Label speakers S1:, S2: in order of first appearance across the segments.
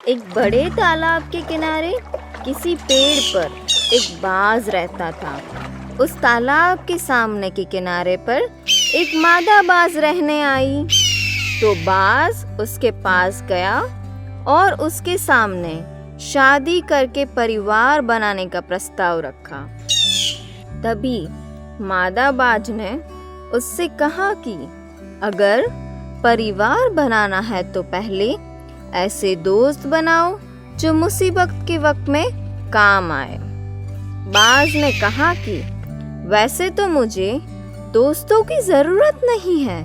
S1: एक बड़े तालाब के किनारे किसी पेड़ पर एक बाज रहता था। उस तालाब के सामने के किनारे पर एक मादा बाज रहने आई। तो बाज उसके पास गया और उसके सामने शादी करके परिवार बनाने का प्रस्ताव रखा। तभी मादा बाज ने उससे कहा कि अगर परिवार बनाना है तो पहले ऐसे दोस्त बनाओ जो मुसीबत के वक्त में काम आए। बाज ने कहा कि वैसे तो मुझे दोस्तों की जरूरत नहीं है,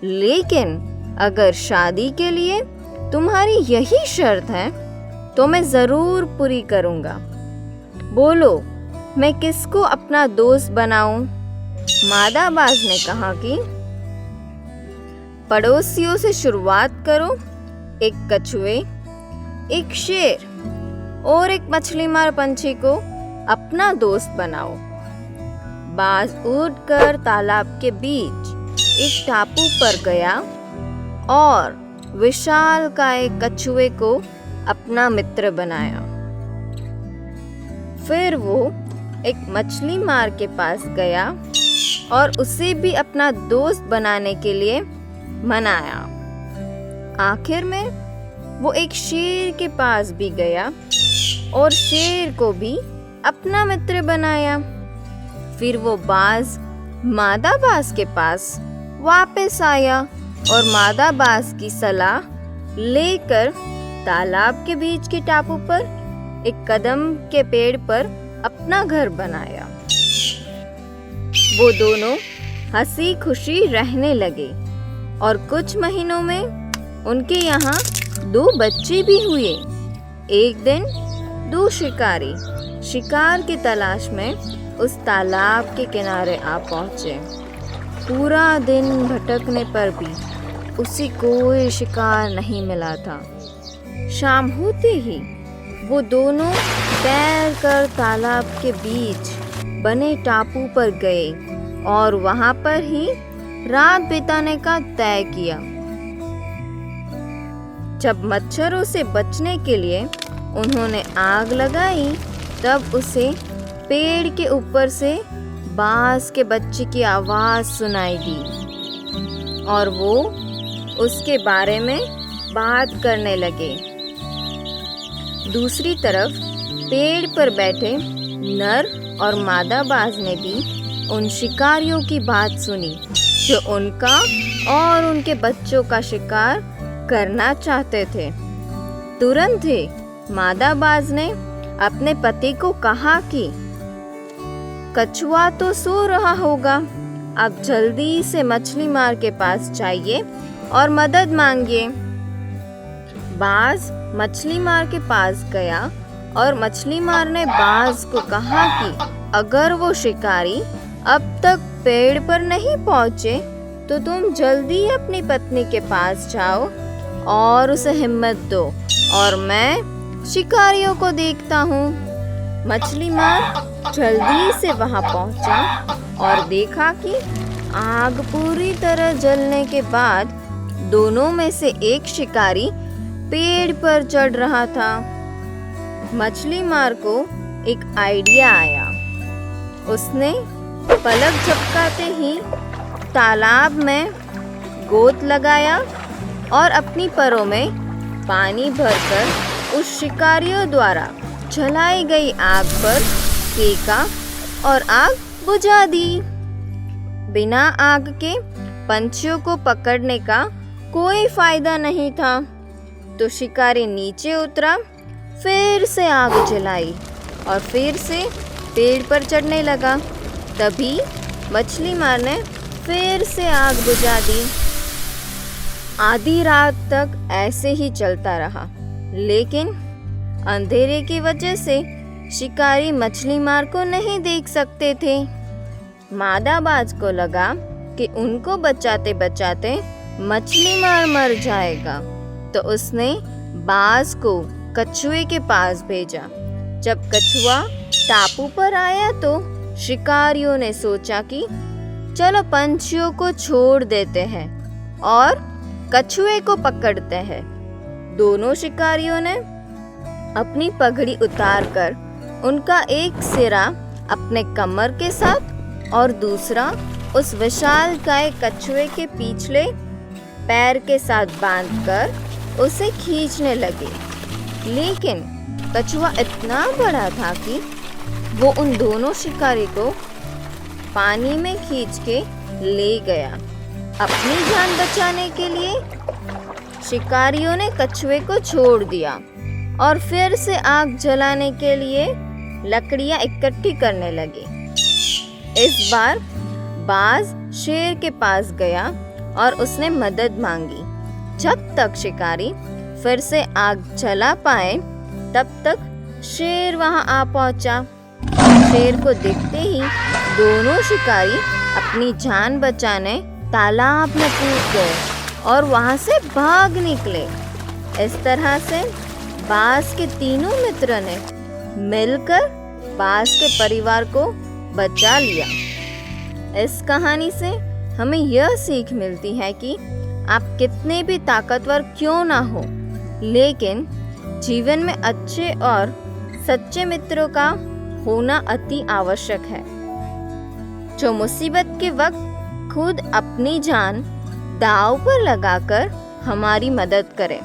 S1: लेकिन अगर शादी के लिए तुम्हारी यही शर्त है तो मैं जरूर पूरी करूंगा। बोलो, मैं किसको अपना दोस्त बनाऊं? मादा बाज ने कहा कि पड़ोसियों से शुरुआत करो। एक कछुए, एक शेर और एक मछली मार पंछी को अपना दोस्त बनाओ। बाज उड़कर तालाब के बीच एक टापू पर गया और विशालकाय कछुए को अपना मित्र बनाया। फिर वो एक मछली मार के पास गया और उसे भी अपना दोस्त बनाने के लिए मनाया। आखिर में वो एक शेर के पास भी गया और शेर को भी अपना मित्र बनाया। फिर वो बाज मादा बाज के पास वापस आया और मादा बाज की सलाह लेकर तालाब के बीच के टापू पर एक कदम के पेड़ पर अपना घर बनाया। वो दोनों हंसी खुशी रहने लगे और कुछ महीनों में उनके यहाँ 2 बच्चे भी हुए। एक दिन 2 शिकारी शिकार की तलाश में उस तालाब के किनारे आ पहुँचे। पूरा दिन भटकने पर भी उसे कोई शिकार नहीं मिला था। शाम होते ही वो दोनों तैरकर तालाब के बीच बने टापू पर गए और वहां पर ही रात बिताने का तय किया। जब मच्छरों से बचने के लिए उन्होंने आग लगाई, तब उसे पेड़ के ऊपर से बाज के बच्चे की आवाज सुनाई दी और वो उसके बारे में बात करने लगे। दूसरी तरफ पेड़ पर बैठे नर और मादा बाज ने भी उन शिकारियों की बात सुनी जो उनका और उनके बच्चों का शिकार करना चाहते थे। तुरंत ही मादा बाज ने अपने पति को कहा कि कछुआ तो सो रहा होगा, आप जल्दी से मछली मार के पास जाइए और मदद मांगिए। बाज मछली मार के पास गया और मछली मार ने बाज को कहा कि अगर वो शिकारी अब तक पेड़ पर नहीं पहुंचे तो तुम जल्दी अपनी पत्नी के पास जाओ और उसे हिम्मत दो और मैं शिकारियों को देखता हूँ। मछली मार जल्दी से वहां पहुंचा और देखा कि आग पूरी तरह जलने के बाद दोनों में से एक शिकारी पेड़ पर चढ़ रहा था। मछली मार को एक आइडिया आया। उसने पलक झपकाते ही तालाब में गोत लगाया और अपनी परों में पानी भरकर उस शिकारियों द्वारा जलाई गई आग पर सेका और आग बुझा दी। बिना आग के पंछियों को पकड़ने का कोई फायदा नहीं था, तो शिकारी नीचे उतरा, फिर से आग जलाई और फिर से पेड़ पर चढ़ने लगा। तभी मछली मार ने फिर से आग बुझा दी। आधी रात तक ऐसे ही चलता रहा, लेकिन अंधेरे की वजह से शिकारी मछली मार को नहीं देख सकते थे। मादा बाज को लगा कि उनको बचाते बचाते मछली मार मर जाएगा, तो उसने बाज को कछुए के पास भेजा। जब कछुआ टापू पर आया तो शिकारियों ने सोचा कि चलो पंछियों को छोड़ देते हैं और कछुए को पकड़ते हैं। दोनों शिकारियों ने अपनी पगड़ी उतारकर उनका एक सिरा अपने कमर के साथ और दूसरा उस विशालकाय कछुए के पिछले पैर के साथ बांधकर उसे खींचने लगे। लेकिन कछुआ इतना बड़ा था कि वो उन दोनों शिकारी को पानी में खींच के ले गया। अपनी जान बचाने के लिए शिकारियों ने कछुए को छोड़ दिया और फिर से आग जलाने के लिए लकड़ियां इकट्ठी करने लगे। इस बार बाज शेर के पास गया और उसने मदद मांगी। जब तक शिकारी फिर से आग जला पाए तब तक शेर वहां आ पहुंचा। शेर को देखते ही दोनों शिकारी अपनी जान बचाने तालाब में कूद गए और वहां से भाग निकले। इस तरह से बाज के तीनों मित्र ने मिलकर बाज के परिवार को बचा लिया। इस कहानी से हमें यह सीख मिलती है कि आप कितने भी ताकतवर क्यों ना हो, लेकिन जीवन में अच्छे और सच्चे मित्रों का होना अति आवश्यक है, जो मुसीबत के वक्त खुद अपनी जान दांव पर लगाकर हमारी मदद करें।